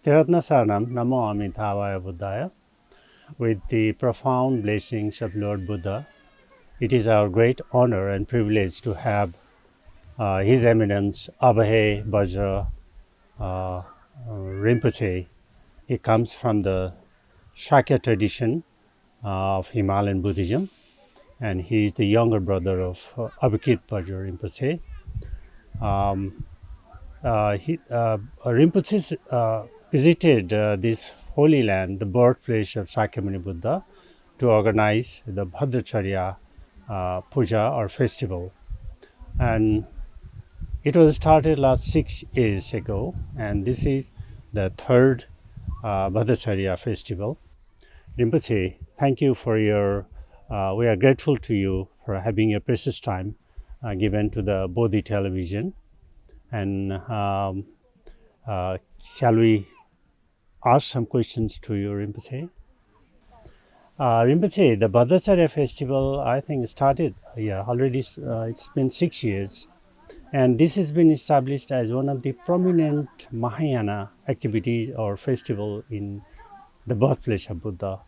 Bhaktiratna Saranam Namo Amitabhaya Buddhaya. With the profound blessings of Lord Buddha, it is our great honor and privilege to have His Eminence Abhaya Vajra Rinpoche. He comes from the Shakya tradition of Himalayan Buddhism, and he is the younger brother of Abhaya Vajra Rinpoche. Rinpoche visited this holy land, the birthplace of Shakyamuni Buddha, to organize the Bhadracharya puja or festival. And it was started last 6 years ago, and this is the third Bhadracharya festival. Rinpoche, thank you for your, we are grateful to you for having your precious time given to the Bodhi television. And shall we ask some questions to you, Rinpoche? Rinpoche, the Bhadracharya festival, I think, started already. It's been 6 years, and this has been established as one of the prominent Mahayana activities or festival in the birthplace of Buddha.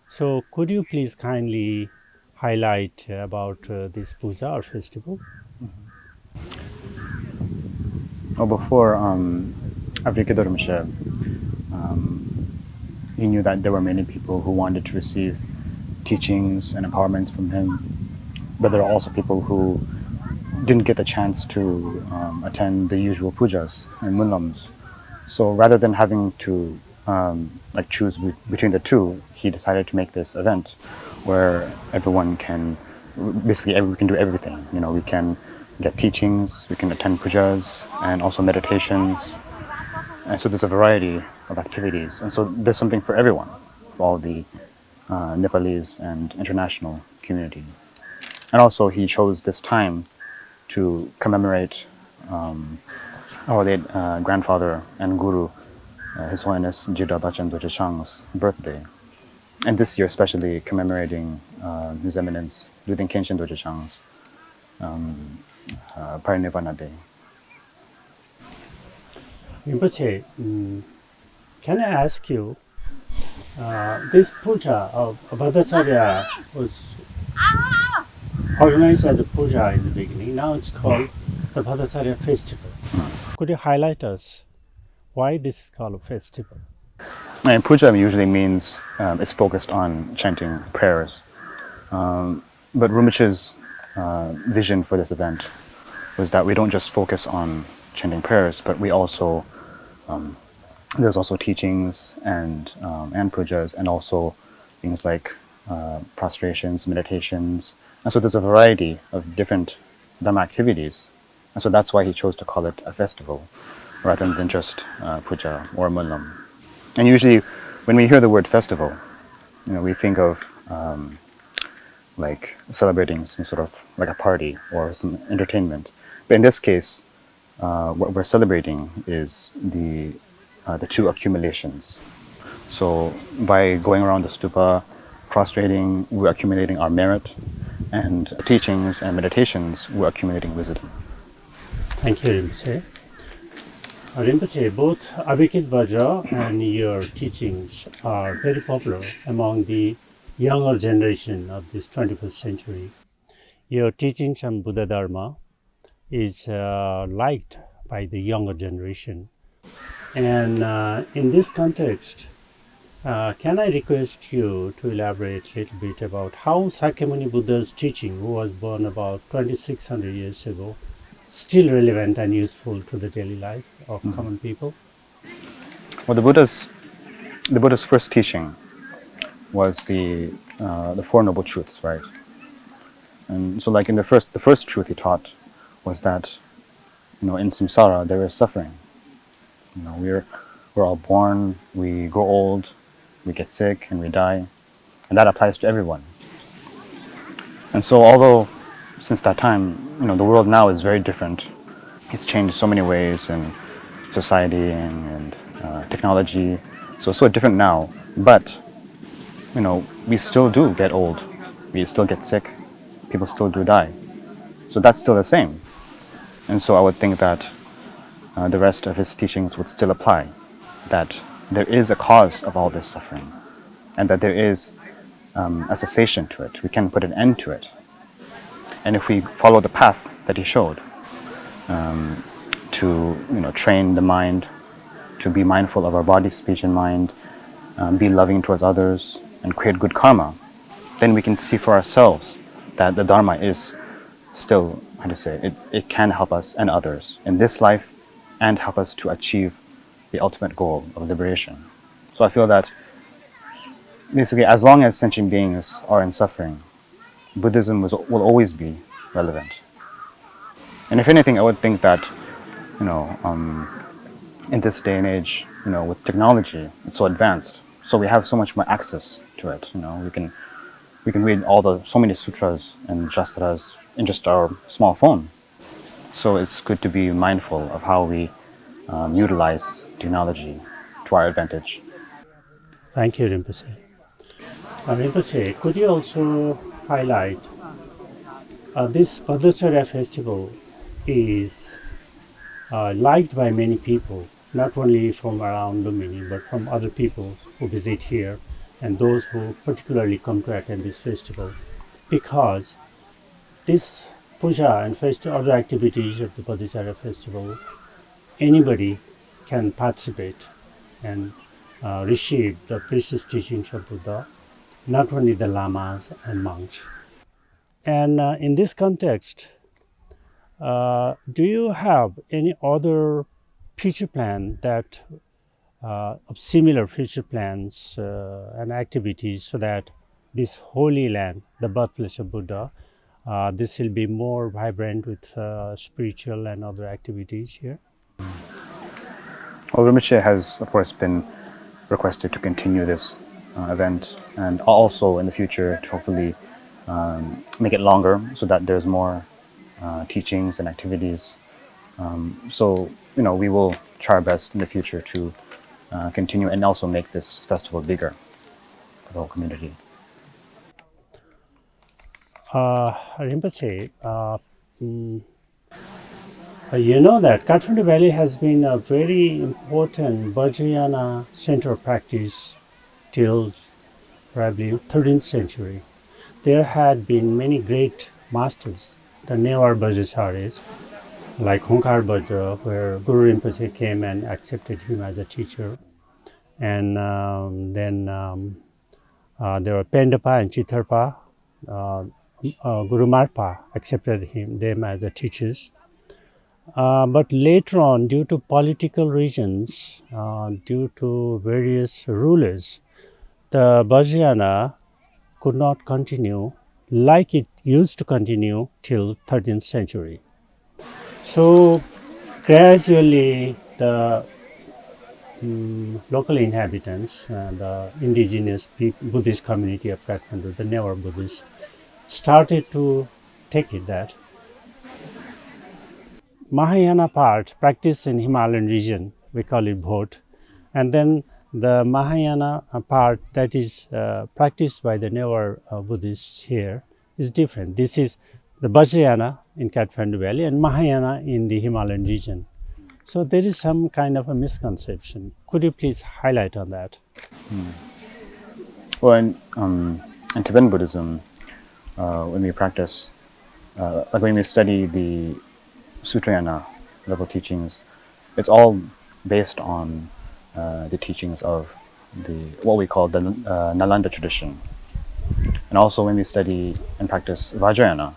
So, could you please kindly highlight about this puja or festival? Well, before Abhaya Rinpoche, he knew that there were many people who wanted to receive teachings and empowerments from him, but there are also people who didn't get the chance to attend the usual pujas and munlams. So rather than having to choose between the two, he decided to make this event where everyone can, basically we can do everything. You know, we can get teachings, we can attend pujas, and also meditations. And so there's a variety of activities. And so there's something for everyone, for all the Nepalese and international community. And also he chose this time to commemorate our late grandfather and guru, His Holiness Jida Bachan Doje Chang's birthday. And this year especially commemorating His Eminence Luden Kenshin Doje Chang's Parinirvana Day. Rinpoche, can I ask you, this puja of Bhadracharya was organized as a puja in the beginning. Now it's called the Bhadracharya festival. Could you highlight us why this is called a festival? And puja usually means it's focused on chanting prayers. But Rinpoche's vision for this event was that we don't just focus on chanting prayers, but we also there's also teachings and pujas, and also things like prostrations, meditations, and so there's a variety of different Dhamma activities, and so that's why he chose to call it a festival rather than just puja or munlam. And usually, when we hear the word festival, you know, we think of like celebrating some sort of like a party or some entertainment, but in this case, what we're celebrating is the two accumulations. So by going around the stupa, prostrating, we're accumulating our merit, and teachings and meditations, we're accumulating wisdom. Thank you, Rinpoche. Rinpoche, both Abhaya Vajra and your teachings are very popular among the younger generation of this 21st century. Your teachings on Buddha Dharma is liked by the younger generation. And in this context, can I request you to elaborate a little bit about how Shakyamuni Buddha's teaching, who was born about 2600 years ago, still relevant and useful to the daily life of common people? Well, the Buddha's first teaching was the Four Noble Truths, right? And so, like in the first truth he taught was that, you know, in samsara there is suffering. You know, we're all born, we grow old, we get sick, and we die, and that applies to everyone. And so, although since that time, you know, the world now is very different. It's changed so many ways in society and technology. So it's so different now. But, you know, we still do get old. We still get sick. People still do die. So that's still the same. And so I would think that the rest of his teachings would still apply. That there is a cause of all this suffering, and that there is a cessation to it. We can put an end to it. And if we follow the path that he showed, to train the mind, to be mindful of our body, speech, and mind, be loving towards others, and create good karma, then we can see for ourselves that the Dharma is still, it can help us and others in this life and help us to achieve the ultimate goal of liberation. So I feel that basically, as long as sentient beings are in suffering, Buddhism will always be relevant. And if anything, I would think that, in this day and age, with technology, it's so advanced, so we have so much more access to it. We can read so many sutras and shastras in just our small phone. So it's good to be mindful of how we utilize technology to our advantage. Thank you, Rinpoche. Rinpoche, could you also highlight this Padacharya festival is liked by many people, not only from around Lumbini, but from other people who visit here and those who particularly come to attend this festival, because this puja and other activities of the Bodhicharya festival, anybody can participate and receive the precious teachings of Buddha, not only the lamas and monks. And in this context, do you have any other future plan that of similar future plans and activities, so that this holy land, the birthplace of Buddha, this will be more vibrant with spiritual and other activities here? Well, Rinpoche has, of course, been requested to continue this event, and also in the future to hopefully make it longer so that there's more teachings and activities. So, we will try our best in the future to continue and also make this festival bigger for the whole community. Rinpoche, you know that Kathmandu Valley has been a very important Vajrayana center of practice till probably 13th century. There had been many great masters, the Newar Vajracharyas, like Hunkar Vajra, where Guru Rinpoche came and accepted him as a teacher. And then there were Pendapa and Chitharpa. Guru Marpa accepted them as the teachers. But later on, due to political reasons, due to various rulers, the Vajrayana could not continue like it used to continue till 13th century. So gradually the local inhabitants, the indigenous Buddhist community of Kathmandu, the Newar Buddhists, started to take it that Mahayana part practiced in Himalayan region, we call it Bhot, and then the Mahayana part that is practiced by the Newar Buddhists here is different. This is the Vajrayana in Kathmandu Valley and Mahayana in the Himalayan region. So there is some kind of a misconception. Could you please highlight on that? Well, in Tibetan Buddhism, when we practice, like when we study the Sutrayana level teachings, it's all based on the teachings of what we call the Nalanda tradition. And also when we study and practice Vajrayana,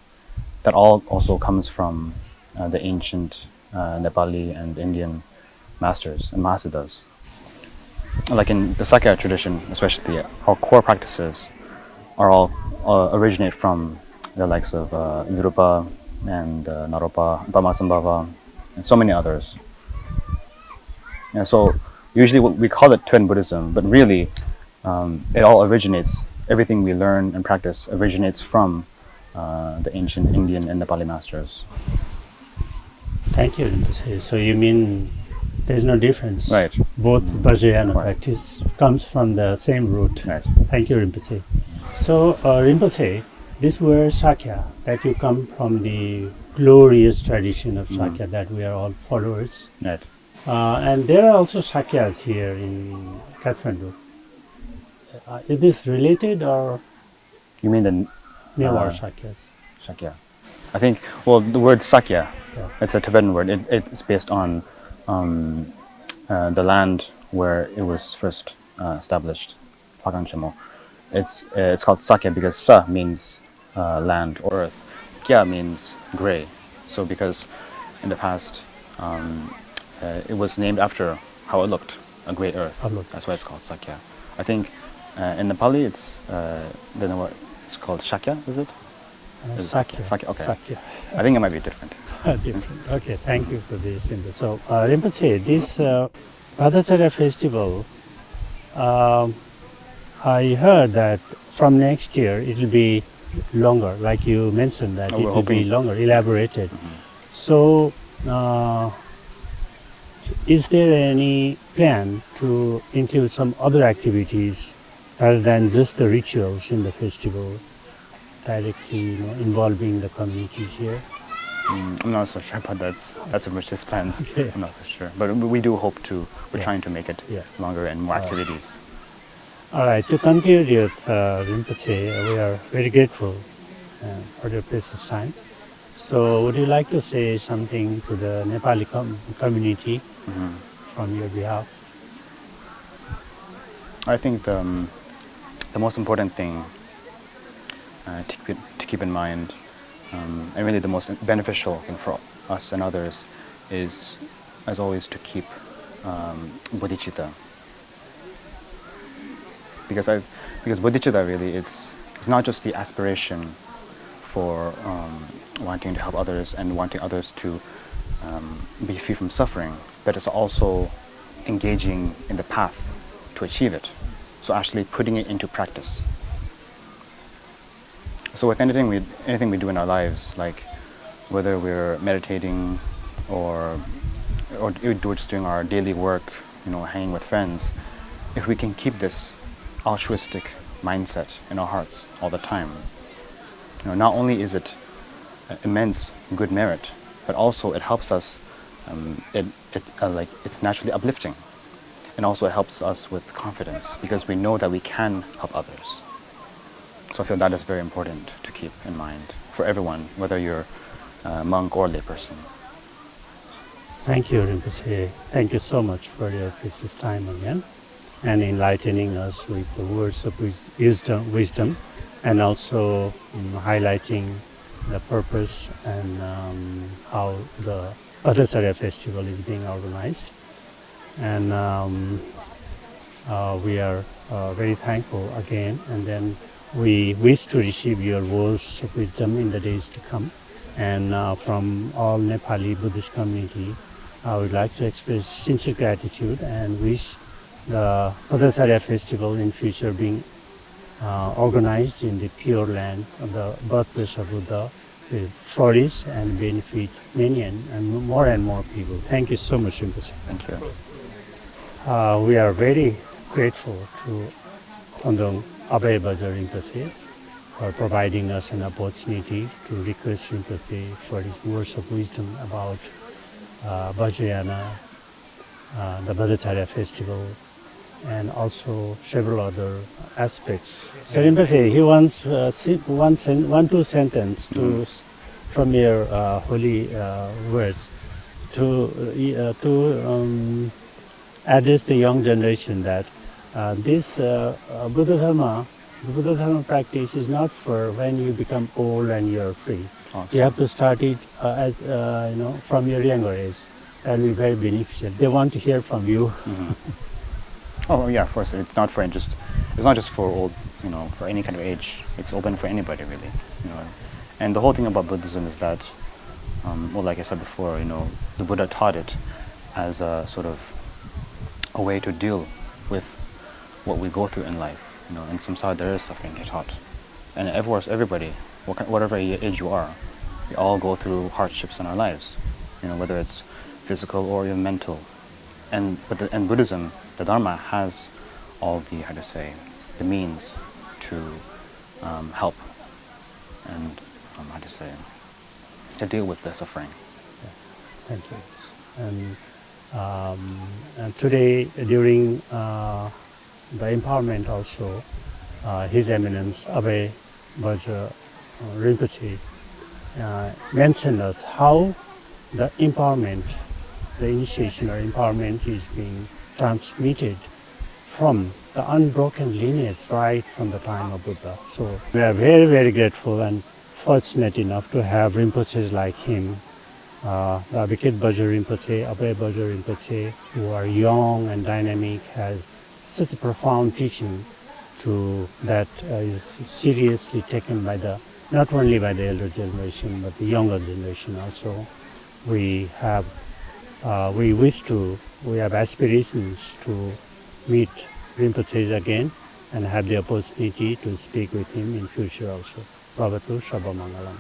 that all also comes from the ancient Nepali and Indian masters and Mahasiddhas. Like in the Sakya tradition, especially, our core practices are all originate from the likes of Virupa and Naropa, Bhamasambhava, and so many others. And so usually we call it Tibetan Buddhism, but really it all originates, everything we learn and practice originates from the ancient Indian and Nepali masters. Thank you, Rinpoche. So you mean there's no difference? Right. Both Vajrayana practice comes from the same root. Right. Thank you, Rinpoche. So Rinpoche, this word Sakya, that you come from the glorious tradition of Sakya, that we are all followers. Right. And there are also Shakyas here in Kathmandu. Is this related or You mean the newer Shakyas? Shakya? I think, well, the word Sakya, Yeah. it's a Tibetan word. It's based on the land where it was first established, Pagang Chimo. It's called Sakya because Sa means land or earth. Kya means gray. So because in the past it was named after how it looked, a gray earth. Looked. That's why it's called Sakya. I think in Nepali it's called Shakya, is it? Is it Sakya. Sakya, okay. Sakya. I think it might be different. Different. Okay, thank you for this. So, Rinpoche, this Padacharya festival, I heard that from next year it will be longer, like you mentioned that Oh, it we're will be hoping. longer, elaborated. So, is there any plan to include some other activities rather than just the rituals in the festival, directly involving the communities here? I'm not so sure about that's Rinpoche's plans. Okay. I'm not so sure. But we do hope to, we're Yeah. trying to make it Yeah. longer and more activities. All right, to conclude with Rinpoche, we are very grateful for your precious time. So would you like to say something to the Nepali community from your behalf? I think the most important thing to keep in mind, and really the most beneficial thing for us and others, is, as always, to keep bodhicitta. Because bodhicitta really, it's not just the aspiration for wanting to help others and wanting others to be free from suffering, but it's also engaging in the path to achieve it. So actually putting it into practice. So with anything we do in our lives, like whether we're meditating or just doing our daily work, hanging with friends, if we can keep this altruistic mindset in our hearts all the time, not only is it immense good merit, but also it helps us. It's naturally uplifting, and also it helps us with confidence because we know that we can help others. So I feel that is very important to keep in mind for everyone, whether you're a monk or a layperson. Thank you, Rinpoche. Thank you so much for your precious time again and enlightening us with the words of wisdom and also highlighting the purpose and how the Padacharya festival is being organized. And we are very thankful again, and then we wish to receive your words of wisdom in the days to come. And from all Nepali Buddhist community, I would like to express sincere gratitude and wish the Padacharya festival in future being organized in the Pure Land of the birthplace of Buddha will flourish and benefit many and more people. Thank you so much, Rinpoche. Thank you. We are very grateful to Kondong Abhaya Vajra Rinpoche for providing us an opportunity to request Rinpoche for his words of wisdom about Vajrayana, the Padacharya festival, and also several other aspects. So Rinpoche, he wants two sentences from your holy words to address the young generation that this Buddha Dharma practice is not for when you become old and you're free. Awesome. You have to start it from your younger age. That will be very beneficial. They want to hear from you. Oh yeah, of course. It's not just for old, for any kind of age. It's open for anybody really. And the whole thing about Buddhism is that, like I said before, the Buddha taught it as a sort of a way to deal with what we go through in life. In samsara there is suffering, he taught. And everybody, whatever age you are, we all go through hardships in our lives, whether it's physical or even mental. And Buddhism, the Dharma, has all the means to help and to deal with the suffering. Thank you. And And today, during the empowerment also, His Eminence Abhaya Vajra Rinpoche mentioned us how the empowerment, the initiation or empowerment is being transmitted from the unbroken lineage right from the time of Buddha. So we are very, very grateful and fortunate enough to have Rinpoches like him, the Abhaya Vajra Rinpoche, Abhaya Vajra Rinpoche, who are young and dynamic, has such a profound teaching that is seriously taken by not only by the elder generation but the younger generation also. We have aspirations to meet Rinpoche again and have the opportunity to speak with him in future also. Bhavatu Shabha Mangalam.